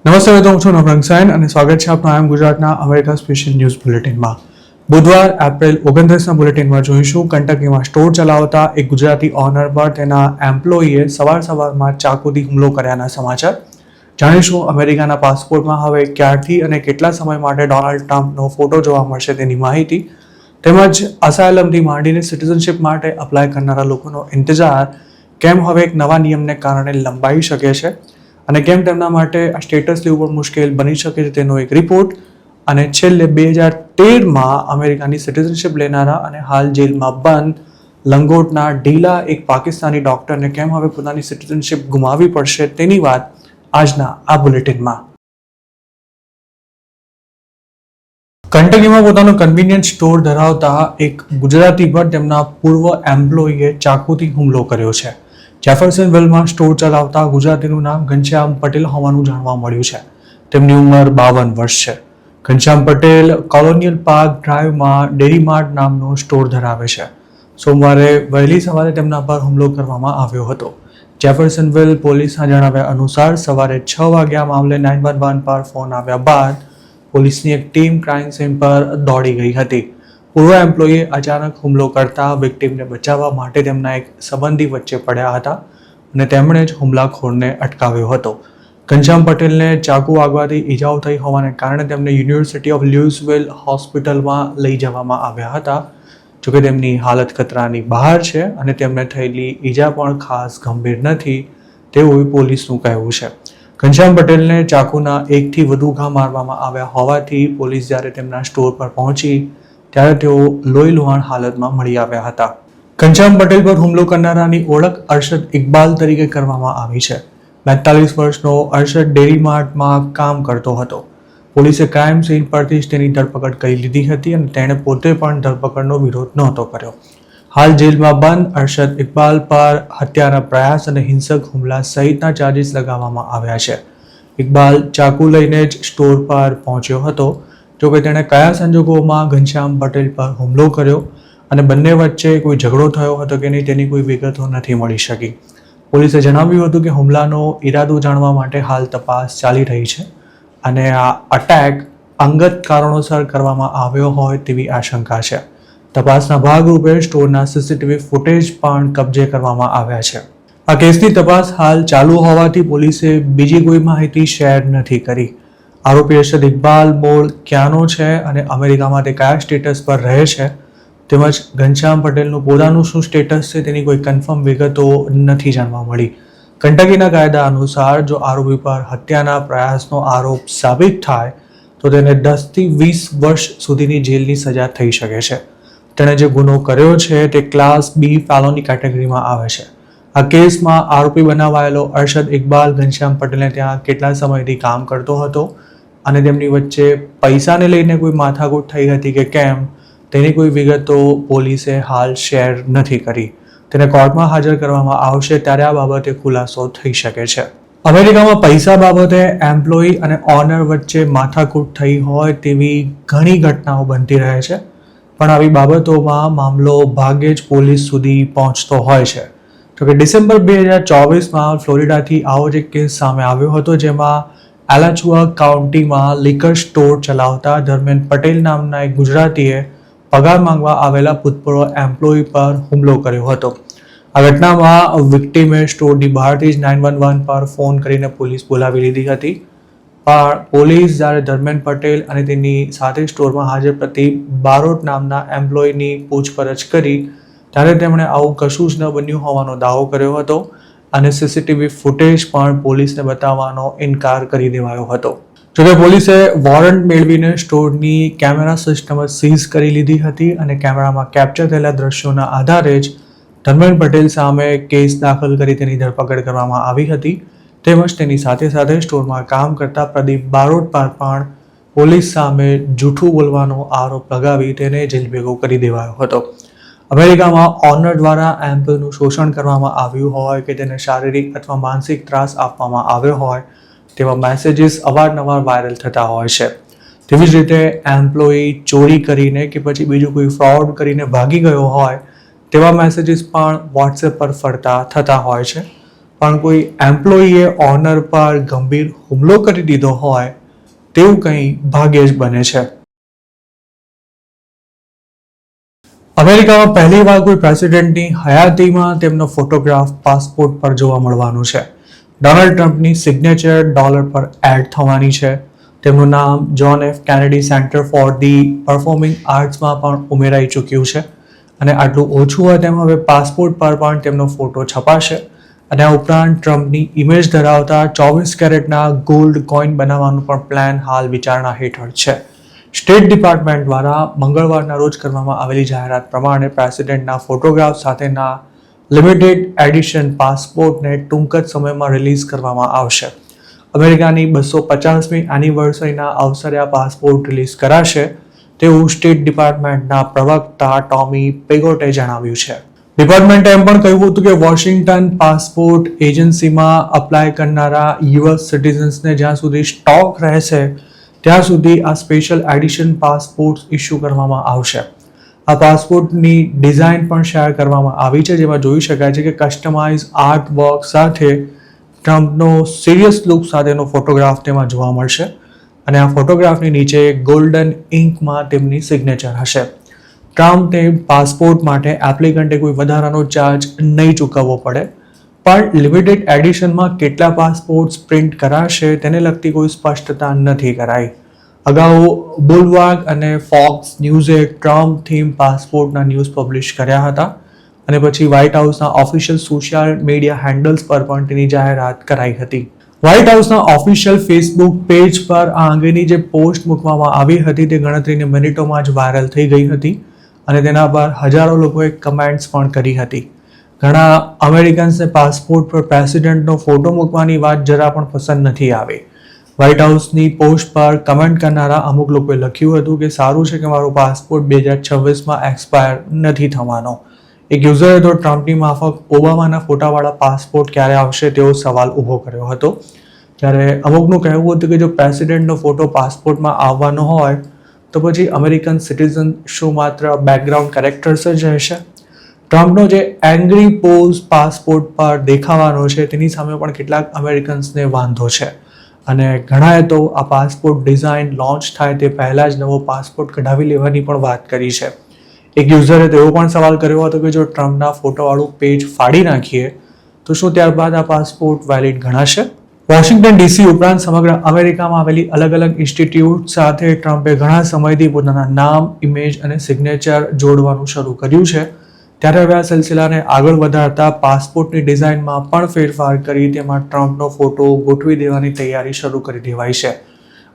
નમસ્તે મિત્રો, હું છું નવરંગ સાયન અને સ્વાગત છે આપનું આઈ એમ ગુજરાતના અમેરિકા સ્પેશિયલ ન્યૂઝ બુલેટિનમાં. બુધવાર એપ્રિલ 29ના બુલેટિનમાં જોઈશું કંટકીમાં સ્ટોર ચલાવતા એક ગુજરાતી ઓનર પર તેના એમ્પ્લોયીએ સવારમાં ચાકુથી હુમલો કર્યાના સમાચાર. જાણીશું અમેરિકાના પાસપોર્ટમાં હવે ક્યારથી અને કેટલા સમય માટે ડોનાલ્ડ ટ્રમ્પનો ફોટો જોવા મળશે તેની માહિતી, તેમજ અસાયલમથી માંડીને સિટીઝનશિપ માટે અપ્લાય કરનારા લોકોનો ઇંતજાર કેમ હવે એક નવા નિયમને કારણે લંબાઈ શકે છે અને કેમ તેમના માટે આ સ્ટેટસ લેવું પણ મુશ્કેલ બની શકે છે તેનો એક રિપોર્ટ. અને છેલ્લે 2013માં અમેરિકાની સિટીઝનશિપ લેનારા અને હાલ જેલમાં બંધ લંગોટના ઢીલા એક પાકિસ્તાની ડોક્ટરને કેમ હવે પોતાની સિટીઝનશિપ ગુમાવવી પડશે તેની વાત આજના આ બુલેટિનમાં. કંટકીમાં પોતાનો કન્વીનિયન્સ સ્ટોર ધરાવતા એક ગુજરાતી પર તેમના પૂર્વ એમ્પ્લોયીએ ચાકુથી હુમલો કર્યો છે. જેફરસનવિલમાં સ્ટોર ચલાવતા ગુજરાતીનું નામ ઘનશ્યામ પટેલ હોવાનું જાણવા મળ્યું છે. તેમની ઉંમર 52 વર્ષ છે. ઘનશ્યામ પટેલ કોલોનિયલ પાર્ક ડ્રાઈવમાં ડેરીમાર્ટ નામનો સ્ટોર ધરાવે છે. સોમવારે વહેલી સવારે તેમના પર હુમલો કરવામાં આવ્યો હતો. જેફરસનવિલ પોલીસના જણાવ્યા અનુસાર સવારે 6 વાગ્યા મામલે 911 પર ફોન આવ્યા બાદ પોલીસની એક ટીમ ક્રાઇમ સીન પર દોડી ગઈ હતી. પૂર્વ એમ્પ્લોયીએ અચાનક હુમલો કરતા વિક્ટીમને બચાવવા માટે તેમના એક સંબંધી વચ્ચે પડ્યા હતા અને તેમણે જ હુમલાખોરને અટકાવ્યો હતો. ઘનશ્યામ પટેલને ચાકુ વાગવાથી ઈજાઓ થઈ હોવાને કારણે તેમને યુનિવર્સિટી ઓફ લ્યુઇસવિલ હોસ્પિટલમાં લઈ જવામાં આવ્યા હતા. જોકે તેમની હાલત ખતરાની બહાર છે અને તેમને થયેલી ઈજા પણ ખાસ ગંભીર નથી તેવું પોલીસનું કહેવું છે. ઘનશ્યામ પટેલને ચાકુના 1થી વધુ ઘા મારવામાં આવ્યા હોવાથી પોલીસ જ્યારે તેમના સ્ટોર પર પહોંચી ત્યારે તેઓ લોહીલુહાણ હાલતમાં મળી આવ્યા હતા. ઘનશ્યામ પટેલ પર હુમલો કરનારાની ઓળખ અરશદ ઇકબાલ તરીકે કરવામાં આવી છે. 42 વર્ષનો અરશદ ડેરીમાર્ટમાં કામ કરતો હતો. પોલીસે ક્રાઇમ સીન પરથી જ તેની ધરપકડ કરી લીધી હતી અને તેણે પોતે પણ ધરપકડનો વિરોધ નહોતો કર્યો. હાલ જેલમાં બંધ અરશદ ઇકબાલ પર હત્યાના પ્રયાસ અને હિંસક હુમલા સહિતના ચાર્જીસ લગાવવામાં આવ્યા છે. ઇકબાલ ચાકુ લઈને જ સ્ટોર પર પહોંચ્યો હતો. જોકે તેણે કયા સંજોગોમાં ઘનશ્યામ પટેલ પર હુમલો કર્યો અને બંને વચ્ચે કોઈ ઝઘડો થયો હતો કે નહીં તેની કોઈ વિગતો નથી મળી શકી. પોલીસે જણાવ્યું હતું કે હુમલાનો ઈરાદો જાણવા માટે હાલ તપાસ ચાલી રહી છે અને આ અટેક અંગત કારણોસર કરવામાં આવ્યો હોય તેવી આશંકા છે. તપાસના ભાગરૂપે સ્ટોરના સીસીટીવી ફૂટેજ પણ કબજે કરવામાં આવ્યા છે. આ કેસની તપાસ હાલ ચાલુ હોવાથી પોલીસે બીજી કોઈ માહિતી શેર નથી કરી. આરોપી અરશદ ઇકબાલ મૂળ ક્યાંનો છે અને અમેરિકામાં તે કયા સ્ટેટસ પર રહે છે તેમજ ઘનશ્યામ પટેલનું પોતાનું શું સ્ટેટસ છે તેની કોઈ કન્ફર્મ વિગતો નથી જાણવા મળી. કંટકીના કાયદા અનુસાર જો આરોપી પર હત્યાના પ્રયાસનો આરોપ સાબિત થાય તો તેને 10થી 20 વર્ષ સુધીની જેલની સજા થઈ શકે છે. તેણે જે ગુનો કર્યો છે તે ક્લાસ બી ફેલોની કેટેગરીમાં આવે છે. આ કેસમાં આરોપી બનાવાયેલો અરશદ ઇકબાલ ઘનશ્યામ પટેલને ત્યાં કેટલા સમયથી કામ કરતો હતો અને તેમની વચ્ચે પૈસાને લઈને કોઈ માથાકૂટ થઈ હતી કે કેમ તેની કોઈ વિગતો પોલીસે હાલ શેર નથી કરી. તેને કોર્ટમાં હાજર કરવામાં આવશે ત્યારે આ બાબતે ખુલાસો થઈ શકે છે. અમેરિકામાં પૈસા બાબતે એમ્પ્લોયી અને ઓનર વચ્ચે માથાકૂટ થઈ હોય તેવી ઘણી ઘટનાઓ બનતી રહે છે, પણ આવી બાબતોમાં મામલો ભાગ્યે જ પોલીસ સુધી પહોંચતો હોય છે. જોકે ડિસેમ્બર 2024માં ફ્લોરિડાથી આવો જ એક કેસ સામે આવ્યો હતો જેમાં એલાચુઆ કાઉન્ટીમાં લિકર સ્ટોર ચલાવતા ધર્મેન પટેલ નામના એક ગુજરાતીએ પગાર માંગવા આવેલા ભૂતપૂર્વ એમ્પ્લોયી પર હુમલો કર્યો હતો. આ ઘટનામાં વિક્ટીમે સ્ટોરની બહારથી જ 911 પર ફોન કરીને પોલીસ બોલાવી લીધી હતી. પણ પોલીસ જ્યારે ધર્મેન પટેલ અને તેની સાથે સ્ટોરમાં હાજર પ્રતિક બારોટ નામના એમ્પ્લોયીની પૂછપરછ કરી ત્યારે તેમણે આવું કશું જ ન બન્યું હોવાનો દાવો કર્યો હતો અને સીસીટીવી ફૂટેજ પણ પોલીસને બતાવવાનો ઇનકાર કરી દેવાયો હતો. જોકે પોલીસે વોરંટ મેળવીને સ્ટોરની કેમેરા સિસ્ટમ સીઝ કરી લીધી હતી અને કેમેરામાં કેપ્ચર થયેલા દ્રશ્યોના આધારે જ ધર્મેન પટેલ સામે કેસ દાખલ કરી તેની ધરપકડ કરવામાં આવી હતી. તેમજ તેની સાથે સાથે સ્ટોરમાં કામ કરતા પ્રદીપ બારોટ પર પણ પોલીસ સામે જૂઠું બોલવાનો આરોપ લગાવી તેને જેલ ભેગો કરી દેવાયો હતો. અમેરિકામાં ઓનર દ્વારા એમ્પ્લોયનું શોષણ કરવામાં આવ્યું હોય કે તેને શારીરિક અથવા માનસિક ત્રાસ આપવામાં આવ્યો હોય તેવા મેસેજીસ અવારનવાર વાયરલ થતા હોય છે. તેવી જ રીતે એમ્પ્લોયી ચોરી કરીને કે પછી બીજું કોઈ ફ્રોડ કરીને ભાગી ગયો હોય તેવા મેસેજીસ પણ વોટ્સએપ પર ફરતા થતા હોય છે. પણ કોઈ એમ્પ્લોયીએ ઓનર પર ગંભીર હુમલો કરી દીધો હોય તેવું કંઈ ભાગ્યે જ બને છે. અમેરિકામાં પહેલીવાર કોઈ પ્રેસિડેન્ટની હયાતીમાં તેમનો ફોટોગ્રાફ પાસપોર્ટ પર જોવા મળવાનો છે. ડોનાલ્ડ ટ્રમ્પની સિગ્નેચર ડોલર પર એડ થવાની છે. તેમનું નામ John F Kennedy centre for the performing આર્ટ્સમાં પણ ઉમેરાઈ ચૂક્યું છે. અને આટલું ઓછું હોય તેમ હવે પાસપોર્ટ પર પણ તેમનો ફોટો છપાશે. અને આ ઉપરાંત ટ્રમ્પની ઇમેજ ધરાવતા 24 કેરેટના ગોલ્ડ કોઈન બનાવવાનું પણ પ્લાન હાલ વિચારણા હેઠળ છે. સ્ટેટ ડિપાર્ટમેન્ટ દ્વારા મંગળવારના રોજ કરવામાં આવેલી જાહેરાત પ્રમાણે પ્રેસિડેન્ટના ફોટોગ્રાફ સાથેના લિમિટેડ એડિશન પાસપોર્ટને ટૂંક જ સમયમાં રિલીઝ કરવામાં આવશે. અમેરિકાની 250મી એનિવર્સરીના અવસરે આ પાસપોર્ટ રિલીઝ કરાશે તેવું સ્ટેટ ડિપાર્ટમેન્ટના પ્રવક્તા ટોમી પેગોટે જણાવ્યું છે. ડિપાર્ટમેન્ટે એમ પણ કહ્યું હતું કે વોશિંગ્ટન પાસપોર્ટ એજન્સીમાં અપ્લાય કરનારા યુએસ સિટીઝન્સને જ્યાં સુધી સ્ટોક રહેશે ત્યાં સુધી આ સ્પેશિયલ એડિશન પાસપોર્ટ ઇસ્યુ કરવામાં આવશે. આ પાસપોર્ટની ડિઝાઇન પણ શેર કરવામાં આવી છે, જેમાં જોઈ શકાય છે કે કસ્ટમાઇઝ આર્ટ વર્ક સાથે ટ્રમ્પનો સિરિયસ લુક સાથેનો ફોટોગ્રાફ તેમાં જોવા મળશે. અને આ ફોટોગ્રાફની નીચે ગોલ્ડન ઇંકમાં તેમની સિગ્નેચર હશે. ટ્રમ્પને પાસપોર્ટ માટે એપ્લિકન્ટે કોઈ વધારાનો ચાર્જ નહીં ચૂકવવો પડે, પણ લિમિટેડ એડિશનમાં કેટલા પાસપોર્ટ્સ પ્રિન્ટ કરાશે તેને લગતી કોઈ સ્પષ્ટતા નથી કરાઈ. અગાઉ બુલવાર્ગ અને ફોક્સ ન્યૂઝે ટ્રમ્પ થીમ પાસપોર્ટના ન્યૂઝ પબ્લિશ કર્યા હતા અને પછી વ્હાઇટ હાઉસના ઓફિશિયલ સોશિયલ મીડિયા હેન્ડલ્સ પર પણ તેની જાહેરાત કરાઈ હતી. વ્હાઇટ હાઉસના ઓફિશિયલ ફેસબુક પેજ પર આ અંગેની જે પોસ્ટ મૂકવામાં આવી હતી તે ગણતરીની મિનિટોમાં જ વાયરલ થઈ ગઈ હતી અને તેના પર હજારો લોકોએ કમેન્ટ્સ પણ કરી હતી. ઘણા અમેરિકન્સને પાસપોર્ટ પર પ્રેસિડેન્ટનો ફોટો મૂકવાની વાત જરા પણ પસંદ નથી આવી. વ્હાઇટ હાઉસની પોસ્ટ પર કમેન્ટ કરનારા અમુક લોકોએ લખ્યું હતું કે સારું છે કે મારો પાસપોર્ટ 2026માં એક્સપાયર નથી થવાનો. એક યુઝરે તો ટ્રમ્પની માફક ઓબામાના ફોટાવાળા પાસપોર્ટ ક્યારે આવશે તેવો સવાલ ઊભો કર્યો હતો. ત્યારે અમુકનું કહેવું હતું કે જો પ્રેસિડેન્ટનો ફોટો પાસપોર્ટમાં આવવાનો હોય તો પછી અમેરિકન સિટીઝન શું માત્ર બેકગ્રાઉન્ડ કેરેક્ટર્સ જ રહેશે? ટ્રમ્પનો જે એંગ્રી પોઝ પાસપોર્ટ પર દેખાવાનો છે તેની સામે પણ કેટલાક અમેરિકન્સને વાંધો છે અને ઘણાએ તો આ પાસપોર્ટ ડિઝાઇન લોન્ચ થાય તે પહેલાં જ નવો પાસપોર્ટ કઢાવી લેવાની પણ વાત કરી છે. એક યુઝરે તો એવો પણ સવાલ કર્યો હતો કે જો ટ્રમ્પના ફોટોવાળું પેજ ફાડી નાખીએ તો શું ત્યારબાદ આ પાસપોર્ટ વેલિડ ગણાશે? વોશિંગ્ટન ડીસી ઉપરાંત સમગ્ર અમેરિકામાં આવેલી અલગ અલગ ઇન્સ્ટિટ્યૂટ સાથે ટ્રમ્પે ઘણા સમયથી પોતાના નામ, ઇમેજ અને સિગ્નેચર જોડવાનું શરૂ કર્યું છે. ત્યારે હવે આ સિલસિલાને આગળ વધારતા પાસપોર્ટની ડિઝાઇનમાં પણ ફેરફાર કરી તેમાં ટ્રમ્પનો ફોટો ગોઠવી દેવાની તૈયારી શરૂ કરી દેવાઈ છે.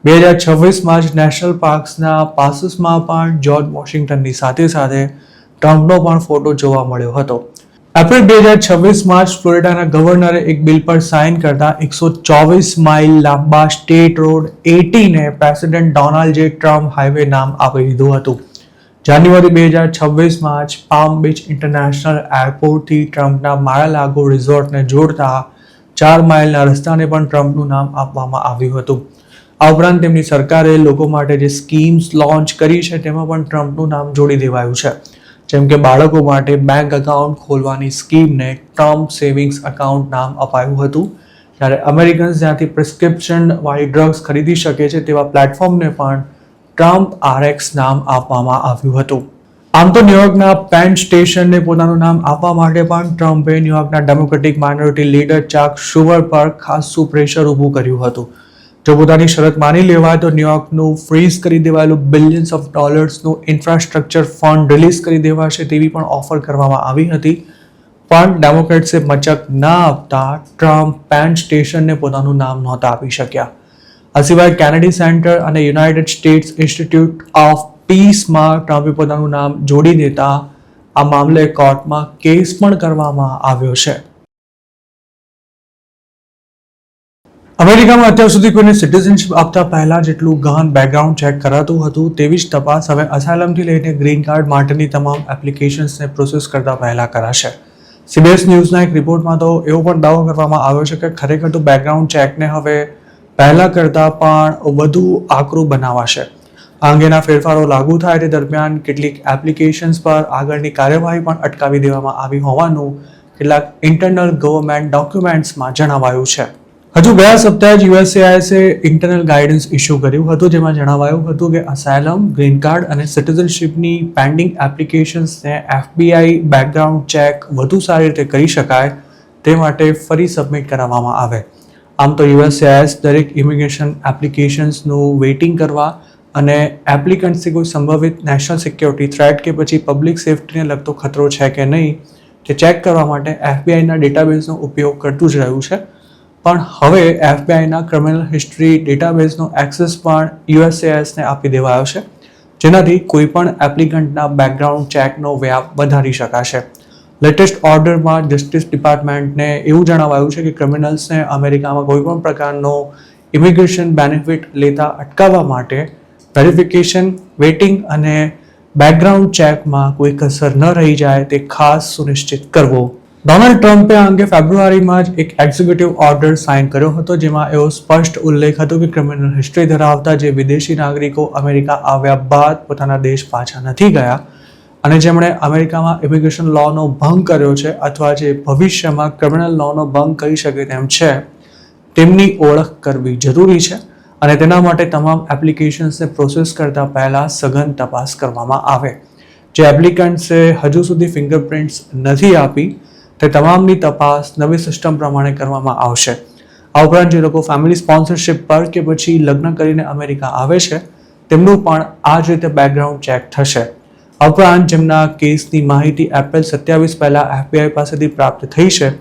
2026માં જ નેશનલ પાર્ક્સના પાસીસમાં પણ જ્યોર્જ વોશિંગ્ટનની સાથે સાથે ટ્રમ્પનો પણ ફોટો જોવા મળ્યો હતો. એપ્રિલ 2026માં જ ફ્લોરિડાના ગવર્નરે એક બિલ પર સાઇન કરતા 124 માઇલ લાંબા સ્ટેટ રોડ 80ને પ્રેસિડેન્ટ ડોનાલ્ડ જે ટ્રમ્પ હાઈવે નામ આપી દીધું હતું. જાન્યુઆરી 2026માં જ પામ બીચ ઇન્ટરનેશનલ એરપોર્ટથી ટ્રમ્પના મારા-લાગો રિઝોર્ટને જોડતા 4 માઇલના રસ્તાને પણ ટ્રમ્પનું નામ આપવામાં આવ્યું હતું. આ ઉપરાંત તેમની સરકારે લોકો માટે જે સ્કીમ્સ લોન્ચ કરી છે તેમાં પણ ટ્રમ્પનું નામ જોડી દેવાયું છે. જેમ કે બાળકો માટે બેંક એકાઉન્ટ ખોલવાની સ્કીમને ટ્રમ્પ સેવિંગ્સ એકાઉન્ટ નામ અપાયું હતું. જ્યારે અમેરિકન્સ જ્યાંથી પ્રિસ્ક્રિપ્શન વાળી ડ્રગ્સ ખરીદી શકે છે તેવા પ્લેટફોર્મને પણ ટ્રમ્પ RX નામ આપવામાં આવ્યું હતું. આમ તો ન્યુયોર્કના પેન સ્ટેશનને પોતાનું નામ આપવા માટે પણ ટ્રમ્પે ન્યુયોર્કના ડેમોક્રેટિક માઇનોરિટી લીડર ચાક શુવર પર ખાસું પ્રેશર ઊભું કર્યું હતું. જો પોતાની શરત માની લેવાય તો ન્યુયોર્કનું ફ્રીઝ કરી દેવાયેલું બિલિયન્સ ઓફ ડોલર્સનું ઇન્ફ્રાસ્ટ્રક્ચર ફંડ રિલીઝ કરી દેવાશે તેવી પણ ઓફર કરવામાં આવી હતી. પણ ડેમોક્રેટ્સે મચક ના આપતા ટ્રમ્પ પેન સ્ટેશનને પોતાનું નામ નહોતા આપી શક્યા. આ સિવાય કેનેડી સેન્ટર અને યુનાઇટેડ સ્ટેટ્સ ઇન્સ્ટિટ્યૂટ ઓફ પીસમાં ટ્રમ્પે પોતાનું નામ જોડી દેતા આ મામલે કોર્ટમાં કેસ પણ કરવામાં આવ્યો છે. અમેરિકામાં અત્યાર સુધી કોઈને સિટીઝનશિપ આપતા પહેલા જેટલું ગહન બેકગ્રાઉન્ડ ચેક કરાતું હતું તેવી જ તપાસ હવે અસાયલમથી લઈને ગ્રીન કાર્ડ માટેની તમામ એપ્લિકેશન્સને પ્રોસેસ કરતા પહેલા કરાશે. CBS ન્યૂઝના એક રિપોર્ટમાં તો એવો પણ દાવો કરવામાં આવ્યો છે કે ખરેખર તો બેકગ્રાઉન્ડ ચેકને હવે પહેલા કરતાં પણ વધુ આકરું બનાવાશે. આ અંગેના ફેરફારો લાગુ થાય તે દરમિયાન કેટલીક એપ્લિકેશન્સ પર આગળની કાર્યવાહી પણ અટકાવી દેવામાં આવી હોવાનું કેટલાક ઇન્ટરનલ ગવર્મેન્ટ ડોક્યુમેન્ટ્સમાં જણાવાયું છે. હજુ ગયા સપ્તાહે જ યુએસસીઆઈએસે ઇન્ટરનલ ગાઈડન્સ ઇસ્યુ કર્યું હતું, જેમાં જણાવાયું હતું કે અસાયલમ, ગ્રીન કાર્ડ અને સિટીઝનશીપની પેન્ડિંગ એપ્લિકેશન્સને FBI બેકગ્રાઉન્ડ ચેક વધુ સારી રીતે કરી શકાય તે માટે ફરી સબમિટ કરાવવામાં આવે. આમ તો યુએસસીઆઈએસ દરેક ઇમિગ્રેશન એપ્લિકેશન્સનું વેઇટિંગ કરવા અને એપ્લિકન્ટ્સથી કોઈ સંભવિત નેશનલ સિક્યોરિટી થ્રેટ કે પછી પબ્લિક સેફ્ટીને લગતો ખતરો છે કે નહીં તે ચેક કરવા માટે FBIના ડેટાબેઝનો ઉપયોગ કરતું જ રહ્યું છે. પણ હવે FBIના ક્રિમિનલ હિસ્ટ્રી ડેટાબેઝનો એક્સેસ પણ યુએસસીઆઈએસને આપી દેવાયો છે, જેનાથી કોઈ પણ એપ્લિકન્ટના બેકગ્રાઉન્ડ ચેકનો વ્યાપ વધારી શકાશે. લેટેસ્ટ ઓર્ડરમાં જસ્ટિસ ડિપાર્ટમેન્ટને એવું જણાવાયું છે કે ક્રિમિનલ્સને અમેરિકામાં કોઈ પણ પ્રકારનો ઇમિગ્રેશન બેનિફિટ લેતા અટકાવવા માટે વેરિફિકેશન, વેટિંગ અને બેકગ્રાઉન્ડ ચેકમાં કોઈ કસર ન રહી જાય તે ખાસ સુનિશ્ચિત કરવો. ડોનાલ્ડ ટ્રમ્પે આ અંગે ફેબ્રુઆરીમાં જ એક એક્ઝિક્યુટિવ ઓર્ડર સાઇન કર્યો હતો, જેમાં એવો સ્પષ્ટ ઉલ્લેખ હતો કે ક્રિમિનલ હિસ્ટ્રી ધરાવતા જે વિદેશી નાગરિકો અમેરિકા આવ્યા બાદ પોતાના દેશ પાછા નથી ગયા અને જેમણે અમેરિકામાં ઇમિગ્રેશન લોનો ભંગ કર્યો છે અથવા જે ભવિષ્યમાં ક્રિમિનલ લોનો ભંગ કરી શકે તેમ છે, તેમની ઓળખ કરવી જરૂરી છે અને તેના માટે તમામ એપ્લિકેશન્સને પ્રોસેસ કરતા પહેલાં સઘન તપાસ કરવામાં આવે. જે એપ્લિકન્ટ્સે હજુ સુધી ફિંગરપ્રિન્ટ્સ નથી આપી તે તમામની તપાસ નવી સિસ્ટમ પ્રમાણે કરવામાં આવશે. આ ઉપરાંત જે લોકો ફેમિલી સ્પોન્સરશિપ પર કે પછી લગ્ન કરીને અમેરિકા આવે છે તેમનું પણ આ જ રીતે બેકગ્રાઉન્ડ ચેક થશે. આ ઉપરાંત જેમના કેસની માહિતી એપ્રિલ 27 પહેલાં FBI પાસેથી પ્રાપ્ત થઈ છે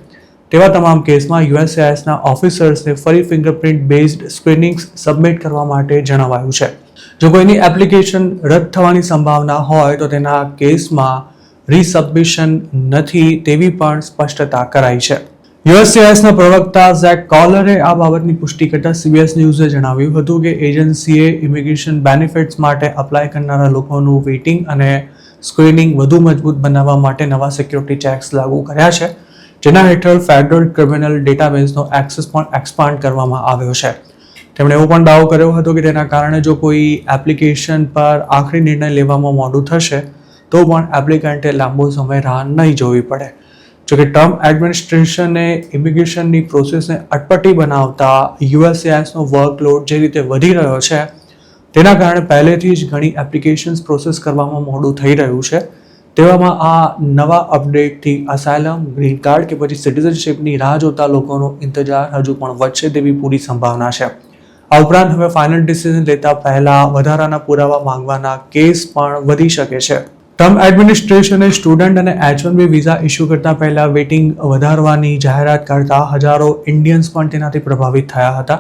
તેવા તમામ કેસમાં યુએસસીઆઈએસના ઓફિસર્સને ફરી ફિંગરપ્રિન્ટ બેઝડ સ્ક્રીનિંગ્સ સબમિટ કરવા માટે જણાવાયું છે. જો કોઈની એપ્લિકેશન રદ થવાની સંભાવના હોય તો તેના કેસમાં રીસબમિશન નથી તેવી પણ સ્પષ્ટતા કરાઈ છે. યુએસસીઆઈએસના પ્રવક્તા ઝેક કોલરે આ બાબતની પુષ્ટિ કરતા CBS ન્યૂઝે જણાવ્યું હતું કે એજન્સીએ ઇમિગ્રેશન બેનિફિટ્સ માટે અપ્લાય કરનારા લોકોનું વેઇટિંગ અને સ્ક્રીનિંગ વધુ મજબૂત બનાવવા માટે નવા સિક્યોરિટી ચેક્સ લાગુ કર્યા છે, જેના હેઠળ ફેડરલ ક્રિમિનલ ડેટાબેઝનો એક્સેસ પણ એક્સપાન્ડ કરવામાં આવ્યો છે. તેમણે એવો પણ દાવો કર્યો હતો કે તેના કારણે જો કોઈ એપ્લિકેશન પર આખરી નિર્ણય લેવામાં મોડું થશે તો પણ એપ્લિકન્ટે લાંબો સમય રાહ નહીં જોવી પડે. જોકે ટ્રમ્પ એડમિનિસ્ટ્રેશને ઇમિગ્રેશનની પ્રોસેસને અટપટી બનાવતા યુએસસીઆઈએસનો વર્કલોડ જે રીતે વધી રહ્યો છે તેના કારણે પહેલેથી જ ઘણી એપ્લિકેશન્સ પ્રોસેસ કરવામાં મોડું થઈ રહ્યું છે. તેવામાં આ નવા અપડેટથી અસાયલમ, ગ્રીન કાર્ડ કે પછી સિટીઝનશીપની રાહ જોતા લોકોનો ઇંતજાર હજુ પણ વધશે તેવી પૂરી સંભાવના છે. આ ઉપરાંત હવે ફાઇનલ ડિસિઝન લેતા પહેલા વધારાના પુરાવા માંગવાના કેસ પણ વધી શકે છે. ટ્રમ્પ એડમિનિસ્ટ્રેશને સ્ટુડન્ટ અને H-1B વિઝા ઇસ્યુ કરતા પહેલા વેટિંગ વધારવાની જાહેરાત કરતા હજારો ઇન્ડિયન્સ પણ તેનાથી પ્રભાવિત થયા હતા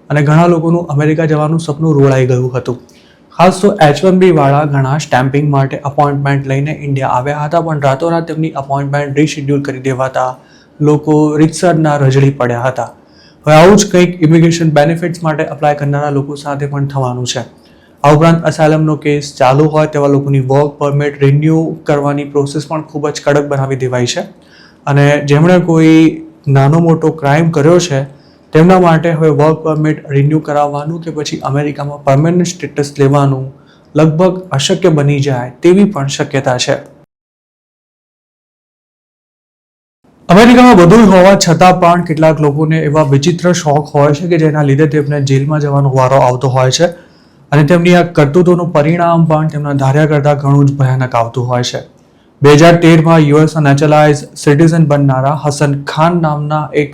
અને ઘણા લોકોનું અમેરિકા જવાનું સપનું રોળાઈ ગયું હતું. ખાસ તો H-1B વાળા ઘણા સ્ટેમ્પિંગ માટે અપોઇન્ટમેન્ટ લઈને ઇન્ડિયા આવ્યા હતા, પણ રાતોરાત તેમની અપોઇન્ટમેન્ટ રીશેડ્યુલ કરી દેવાતા લોકો રીતસરના રજડી પડ્યા હતા. હવે આવું જ કંઈક ઇમિગ્રેશન બેનિફિટ્સ માટે અપ્લાય કરનારા લોકો સાથે પણ થવાનું છે. આ ઉપરાંત અસાયલમનો કેસ ચાલુ હોય તેવા લોકોની વર્ક પરમિટ રિન્યૂ કરવાની પ્રોસેસ પણ ખૂબ જ કડક બનાવી દેવાઈ છે અને જેમણે કોઈ નાનો મોટો ક્રાઇમ કર્યો છે તેમના માટે હવે વર્ક પરમિટ રિન્યૂ કરાવવાનું કે પછી અમેરિકામાં પરમેનન્ટ સ્ટેટસ લેવાનું લગભગ અશક્ય બની જાય તેવી પણ શક્યતા છે. અમેરિકામાં બધું હોવા છતાં પણ કેટલાક લોકોને એવા વિચિત્ર શોખ હોય છે કે જેના લીધે તેમને જેલમાં જવાનો વારો આવતો હોય છે અને તેમની આ કરતૂતોનું પરિણામ પણ તેમના ધાર્યા કરતાં ઘણું જ ભયાનક આવતું હોય છે. 2013માં યુએસના નેચરલાઇઝ સિટીઝન બનનારા હસન ખાન નામના એક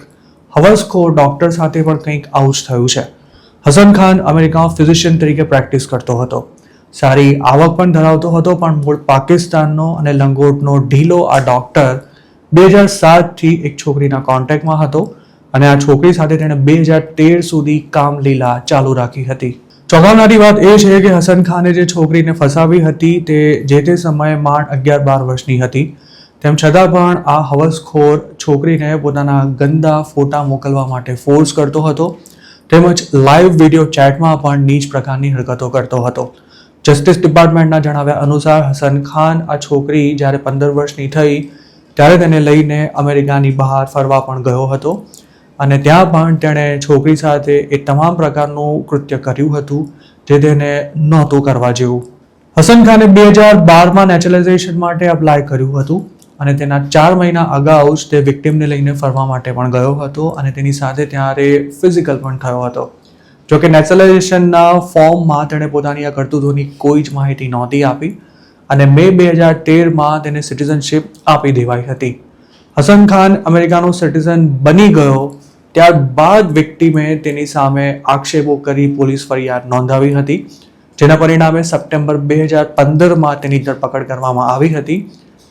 હવસખોર ડોક્ટર સાથે પણ કંઈક આવું જ થયું છે. હસન ખાન અમેરિકામાં ફિઝિશિયન તરીકે પ્રેક્ટિસ કરતો હતો. સારી આવક પણ ધરાવતો હતો, પણ મૂળ પાકિસ્તાનનો અને લંગોટનો ઢીલો આ ડોક્ટર 2007થી એક છોકરીના કોન્ટેક્ટમાં હતો અને આ છોકરી સાથે તેણે 2013 સુધી કામલીલા ચાલુ રાખી હતી. ચોંકાવનારી વાત એ છે કે હસન ખાને જે છોકરીને ફસાવી હતી તે જે તે સમયે માંડ 11-12 વર્ષની હતી. તેમ છતાં પણ આ હવસખોર છોકરીને પોતાના ગંદા ફોટા મોકલવા માટે ફોર્સ કરતો હતો, તેમજ લાઈવ વિડીયો ચેટમાં પણ નીચ પ્રકારની હરકતો કરતો હતો. જસ્ટિસ ડિપાર્ટમેન્ટના જણાવ્યા અનુસાર હસન ખાન આ છોકરી જ્યારે 15 વર્ષની થઈ ત્યારે તેને લઈને અમેરિકાની બહાર ફરવા પણ ગયો હતો અને ત્યાં પણ તેણે છોકરી સાથે એ તમામ પ્રકારનું કૃત્ય કર્યું હતું જે તેને નહોતું કરવા જેવું. હસન ખાને 2012માં નેચરલાઇઝેશન માટે અપ્લાય કર્યું હતું અને તેના 4 મહિના અગાઉ જ તે વિક્ટિમને લઈને ફરવા માટે પણ ગયો હતો અને તેની સાથે ત્યારે ફિઝિકલ પણ થયો હતો. જોકે નેચરલાઇઝેશનના ફોર્મમાં તેણે પોતાની આ કરતૂતોની કોઈ જ માહિતી નહોતી આપી અને મે 2013માં તેને સિટીઝનશિપ આપી દેવાઈ હતી. હસન ખાન અમેરિકાનો સિટીઝન બની ગયો ત્યારબાદ વિક્ટિમે તેની સામે આક્ષેપો કરી પોલીસ ફરિયાદ નોંધાવી હતી, જેના પરિણામે સપ્ટેમ્બર 2015માં તેની ધરપકડ કરવામાં આવી હતી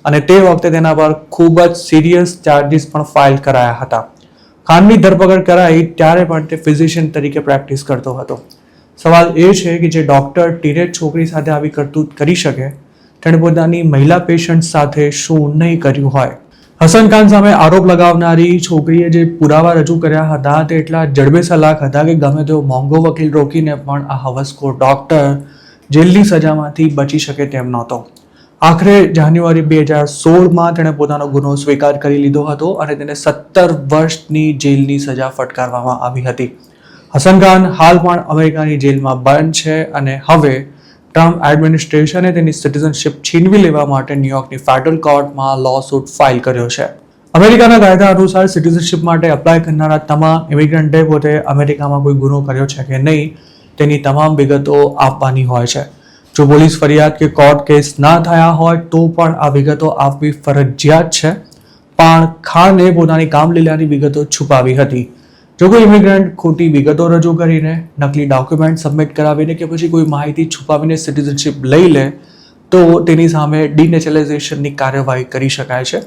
અને તે વખતે તેના પર ખૂબ જ સિરિયસ ચાર્જીસ પણ ફાઇલ કરાયા હતા. ખાનની ધરપકડ કરાઈ ત્યારે પણ તે ફિઝિશિયન તરીકે પ્રેક્ટિસ કરતો હતો. સવાલ એ છે કે જે ડોક્ટર ટીનેજ છોકરી સાથે આવી કરતૂત કરી શકે, તેણે પોતાની મહિલા પેશન્ટ સાથે શું નહીં કર્યું હોય. હસન ખાન સામે આરોપ લગાવનારી છોકરીએ જે પુરાવા રજૂ કર્યા હતા તે એટલા જડબે સલાક હતા કે ગમે તેવો મોંઘો વકીલ રોકીને પણ આ હવસખોર ડોક્ટર જેલની સજામાંથી બચી શકે તેમ નહોતો. આખરે જાન્યુઆરી 2016માં તેણે પોતાનો ગુનો સ્વીકાર કરી લીધો હતો અને તેને 17 વર્ષની જેલની સજા ફટકારવામાં આવી હતી. હસન ખાન હાલ પણ અમેરિકાની જેલમાં બંધ છે અને હવે ટ્રમ્પ એડમિનિસ્ટ્રેશને તેની સિટીઝનશિપ છીનવી લેવા માટે ન્યુયોર્કની ફેડરલ કોર્ટમાં લોસૂટ ફાઇલ કર્યો છે. અમેરિકાના કાયદા અનુસાર સિટીઝનશિપ માટે એપ્લાય કરનારા તમામ ઇમિગ્રન્ટે પોતે અમેરિકામાં કોઈ ગુનો કર્યો છે કે નહીં તેની તમામ વિગતો આપવાની હોય છે. જો પોલીસ ફરિયાદ કે કોર્ટ કેસ ના થયા હોય તો પણ આ વિગતો આપવી ફરજિયાત છે, પણ ખાને પોતાની કામલીલાની વિગતો છુપાવી હતી. જો કોઈ ઇમિગ્રન્ટ ખોટી વિગતો રજૂ કરીને, નકલી ડોક્યુમેન્ટ સબમિટ કરાવીને કે પછી કોઈ માહિતી છુપાવીને સિટીઝનશિપ લઈ લે તો તેની સામે ડિનેચરલાઇઝેશનની કાર્યવાહી કરી શકાય છે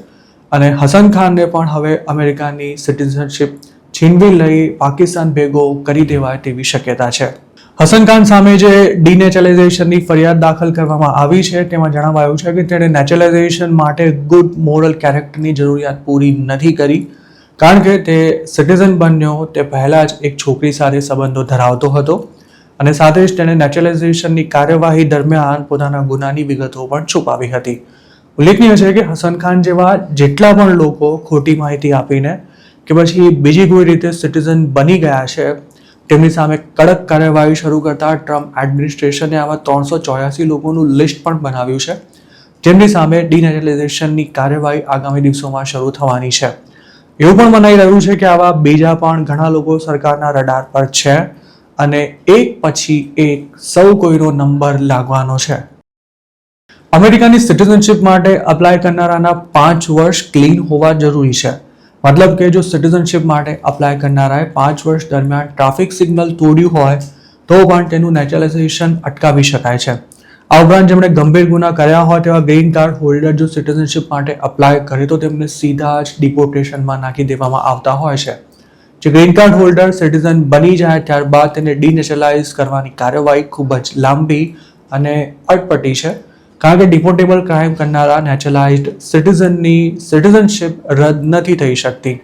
અને હસન ખાનને પણ હવે અમેરિકાની સિટીઝનશિપ છીનવી લઈ પાકિસ્તાન ભેગો કરી દેવાય તેવી શક્યતા છે. હસન ખાન સામે જે ડિનેચરલાઇઝેશનની ફરિયાદ દાખલ કરવામાં આવી છે તેમાં જણાવાયું છે કે તેણે નેચરલાઇઝેશન માટે ગુડ મોરલ કેરેક્ટરની જરૂરિયાત પૂરી નથી કરી, કારણ કે તે સિટીઝન બન્યો તે પહેલાં જ એક છોકરી સાથે સંબંધો ધરાવતો હતો અને સાથે જ તેણે નેચરલાઇઝેશનની કાર્યવાહી દરમિયાન પોતાના ગુનાની વિગતો પણ છુપાવી હતી. ઉલ્લેખનીય છે કે હસન ખાન જેવા જેટલા પણ લોકો ખોટી માહિતી આપીને કે પછી બીજી કોઈ રીતે સિટીઝન બની ગયા છે તેમની સામે કડક કાર્યવાહી શરૂ કરતા ટ્રમ્પ એડમિનિસ્ટ્રેશને આવા 384 લોકોનું લિસ્ટ પણ બનાવ્યું છે, જેમની સામે ડિનેચરલાઇઝેશનની કાર્યવાહી આગામી દિવસોમાં શરૂ થવાની છે. એવું પણ મનાઈ રહ્યું છે કે આવા બીજા પણ ઘણા લોકો સરકારના રડાર પર છે અને એક પછી એક સૌ કોઈનો નંબર લાગવાનો છે. અમેરિકાની સિટીઝનશિપ માટે અપ્લાય કરનારાના 5 વર્ષ ક્લીન હોવા જરૂરી છે. મતલબ કે જો સિટીઝનશિપ માટે અપ્લાય કરનારાએ 5 વર્ષ દરમિયાન ટ્રાફિક સિગ્નલ તોડ્યું હોય તો પણ તેનું નેચરલાઇઝેશન અટકાવી શકાય છે. આ ઉપરાંત જેમણે ગંભીર ગુના કર્યા હોય તેવા ગ્રીન કાર્ડ હોલ્ડર જો સિટીઝનશિપ માટે અપ્લાય કરે તો તેમને સીધા જ ડિપોર્ટેશનમાં નાખી દેવામાં આવતા હોય છે. જે ગ્રીન કાર્ડ હોલ્ડર સિટીઝન બની જાય ત્યારબાદ તેને ડિનેચરલાઇઝ કરવાની કાર્યવાહી ખૂબ જ લાંબી અને અટપટી છે, કારણ કે ડિપોર્ટેબલ ક્રાઇમ કરનારા નેચરલાઇઝ્ડ સિટીઝનની સિટીઝનશિપ રદ નથી થઈ શકતી.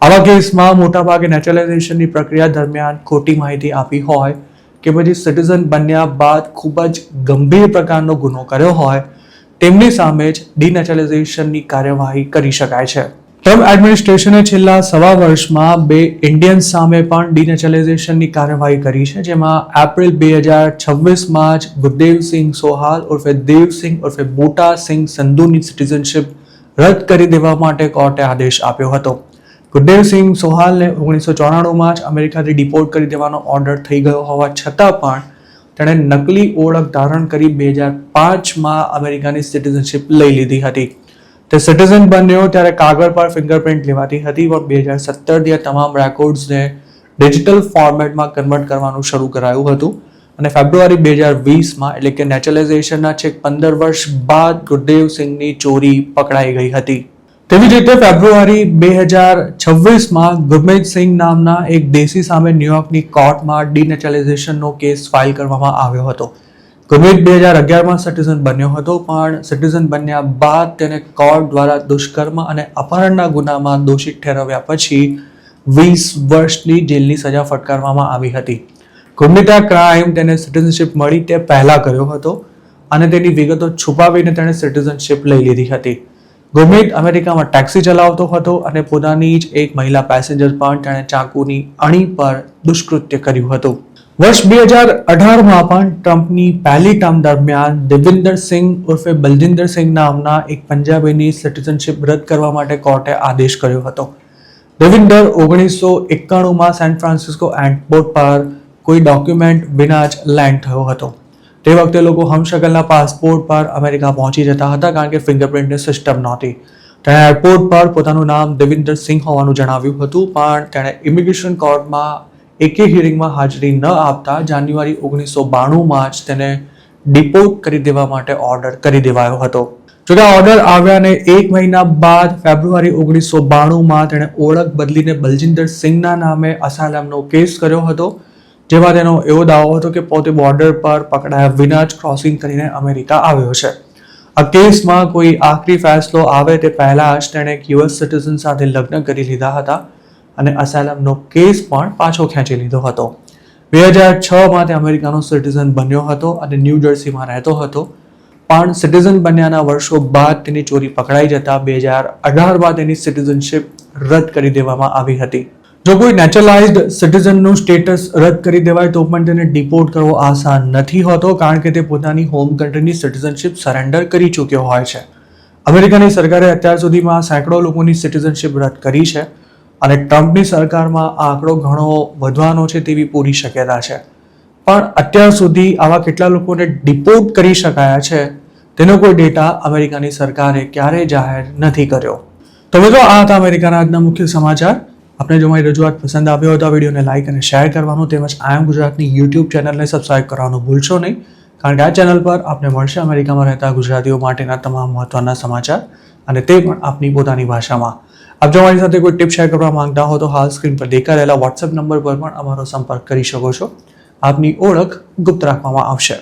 આવા કેસમાં મોટાભાગે નેચરલાઇઝેશનની પ્રક્રિયા દરમિયાન ખોટી માહિતી આપી હોય કે પછી સિટીઝન બન્યા બાદ ખૂબ જ ગંભીર પ્રકારનો ગુનો કર્યો હોય તેમની સામે જ ડિનેચરલાઇઝેશનની કાર્યવાહી કરી શકાય છે. ટ્રમ્પ એડમિનિસ્ટ્રેશને છેલ્લા સવા વર્ષમાં 2 ઇન્ડિયન્સ સામે પણ ડિનેચરલાઇઝેશનની કાર્યવાહી કરી છે, જેમાં એપ્રિલ 2026માં જ ગુરદેવસિંહ સોહાલ ઉર્ફે દેવસિંહ ઉર્ફે બોટા સિંહ સંધુની સિટીઝનશિપ રદ કરી દેવા માટે કોર્ટે આદેશ આપ્યો હતો. ગુરદેવસિંહ સોહાલને 1994માં જ અમેરિકાથી ડિપોર્ટ કરી દેવાનો ઓર્ડર થઈ ગયો હોવા છતાં પણ તેણે નકલી ઓળખ ધારણ કરી 2005માં અમેરિકાની સિટીઝનશિપ લઈ લીધી હતી. તે સિટીઝન બન્યો ત્યારે કાગળ પર ફિંગરપ્રિન્ટ લેવાતી હતી, પણ 2017થી આ તમામ રેકોર્ડ્સને ડિજિટલ ફોર્મેટમાં કન્વર્ટ કરવાનું શરૂ કરાયું હતું અને ફેબ્રુઆરી 2020માં એટલે કે નેચરલાઇઝેશનના છેક 15 વર્ષ બાદ ગુરદેવસિંહની ચોરી પકડાઈ ગઈ હતી. તેવી જ રીતે ફેબ્રુઆરી 2026માં ગુરમીત સિંહ નામના એક દેશી સામે ન્યુયોર્કની કોર્ટમાં ડિનેચરલાઇઝેશનનો કેસ ફાઇલ કરવામાં આવ્યો હતો. ગુરમીત 2011માં સિટીઝન બન્યો હતો, પણ સિટીઝન બન્યા બાદ તેને કોર્ટ દ્વારા દુષ્કર્મ અને અપહરણના ગુનામાં દોષિત ઠેરવ્યા પછી 20 વર્ષની જેલની સજા ફટકારવામાં આવી હતી. ગુરમીતે આ ક્રાઇમ તેને સિટીઝનશિપ મળી તે પહેલા કર્યો હતો અને તેની વિગતો છુપાવીને તેણે સિટીઝનશિપ લઈ લીધી હતી. ગુરમીત અમેરિકામાં ટેક્સી ચલાવતો હતો અને પોતાની જ એક મહિલા પેસેન્જર પણ તેણે ચાકુની અણી પર દુષ્કૃત્ય કર્યું હતું. વર્ષ 2018માં પણ ટ્રમ્પની પહેલી ટર્મ દરમિયાન દેવિન્દર સિંહ ઉર્ફે બલજિંદર સિંહ નામના એક પંજાબીની સિટીઝનશિપ રદ કરવા માટે કોર્ટે આદેશ કર્યો હતો. દેવિન્દર 1991માં સેન ફ્રાન્સિસ્કો એરપોર્ટ પર કોઈ ડોક્યુમેન્ટ વિના જ લેન્ડ થયો હતો. તે વખતે લોકો હમશકલના પાસપોર્ટ પર અમેરિકા પહોંચી જતા હતા કારણ કે ફિંગરપ્રિન્ટની સિસ્ટમ નહોતી. તેણે એરપોર્ટ પર પોતાનું નામ દેવિન્દર સિંહ હોવાનું જણાવ્યું હતું, પણ તેણે ઇમિગ્રેશન કોર્ટમાં એકે હિયરિંગમાં હાજરી ન આપતા જાન્યુઆરી 1992માં જ તેને ડિપોર્ટ કરી દેવા માટે ઓર્ડર કરી દેવાયો હતો. જોકે ઓર્ડર આવ્યાને 1 મહિના બાદ ફેબ્રુઆરી 1992માં તેણે ઓળખ બદલીને બલજિંદર સિંહના નામે અસાયલમનો કેસ કર્યો હતો, જેમાં તેનો એવો દાવો હતો કે પોતે બોર્ડર પર પકડાયા વિના જ ક્રોસિંગ કરીને અમેરિકા આવ્યો છે. આ કેસમાં કોઈ આખરી ફેસલો આવે તે પહેલા જ તેણે એક યુએસ સિટીઝન સાથે લગ્ન કરી લીધા હતા અને અસાયલમનો કેસ પણ પાછો ખેંચી લીધો હતો. 2006માં તે અમેરિકાનો સિટીઝન બન્યો હતો અને ન્યૂ જર્સીમાં રહેતો હતો, પણ સિટીઝન બન્યાના વર્ષો બાદ તેની ચોરી પકડાઈ જતા 2018માં તેની સિટીઝનશિપ રદ કરી દેવામાં આવી હતી. જો કોઈ નેચરલાઇઝ્ડ સિટીઝનનું સ્ટેટસ રદ કરી દેવાય તો પણ તેને ડિપોર્ટ કરવો આસાન નથી હોતો, કારણ કે તે પોતાની હોમ કન્ટ્રીની સિટીઝનશિપ સરેન્ડર કરી ચૂક્યો હોય છે. અમેરિકાની સરકારે અત્યાર સુધીમાં સેંકડો લોકોની સિટીઝનશિપ રદ કરી છે અને ટ્રમ્પની સરકારમાં આ આંકડો ઘણો વધવાનો છે તેવી પૂરી શક્યતા છે. પણ અત્યાર સુધી આવા કેટલા લોકોને ડિપોર્ટ કરી શકાયા છે તેનો કોઈ ડેટા અમેરિકાની સરકારે ક્યારેય જાહેર નથી કર્યો. તો મિત્રો, આ હતા અમેરિકાના આજના મુખ્ય સમાચાર. આપને જો મારી રજૂઆત પસંદ આવ્યો હોય તો આ વિડીયોને લાઇક અને શેર કરવાનું, તેમજ આઈ એમ ગુજરાતની યુટ્યુબ ચેનલને સબસ્ક્રાઇબ કરવાનું ભૂલશો નહીં, કારણ કે આ ચેનલ પર આપને મળશે અમેરિકામાં રહેતા ગુજરાતીઓ માટેના તમામ મહત્વના સમાચાર, અને તે પણ આપની પોતાની ભાષામાં. આપ જો મારી સાથે કોઈ ટિપ શેર કરવા માંગતા હો તો હાલ સ્ક્રીન પર દેખાઈ રહેલા વોટ્સએપ નંબર પર પણ અમારો સંપર્ક કરી શકો છો. આપની ઓળખ ગુપ્ત રાખવામાં આવશે.